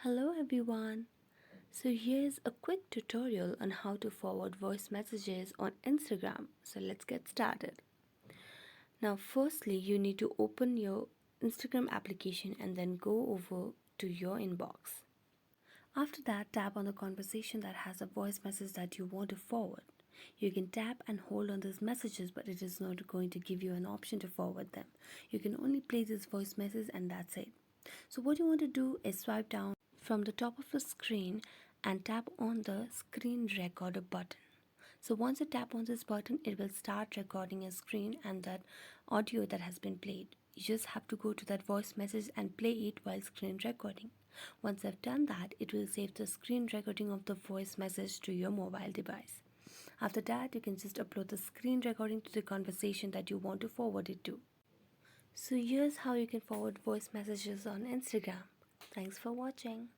Hello everyone. So here's a quick tutorial on how to forward voice messages on Instagram. So let's get started. Now firstly, you need to open your Instagram application and then go over to your inbox. After that, tap on the conversation that has a voice message that you want to forward. You can tap and hold on these messages, but it is not going to give you an option to forward them. You can only play this voice message and that's it. So what you want to do is swipe down from the top of the screen and tap on the screen recorder button. So once you tap on this button, it will start recording a screen and that audio that has been played. You just have to go to that voice message and play it while screen recording. Once I've done that, it will save the screen recording of the voice message to your mobile device. After that, you can just upload the screen recording to the conversation that you want to forward it to. So here's how you can forward voice messages on Instagram. Thanks for watching.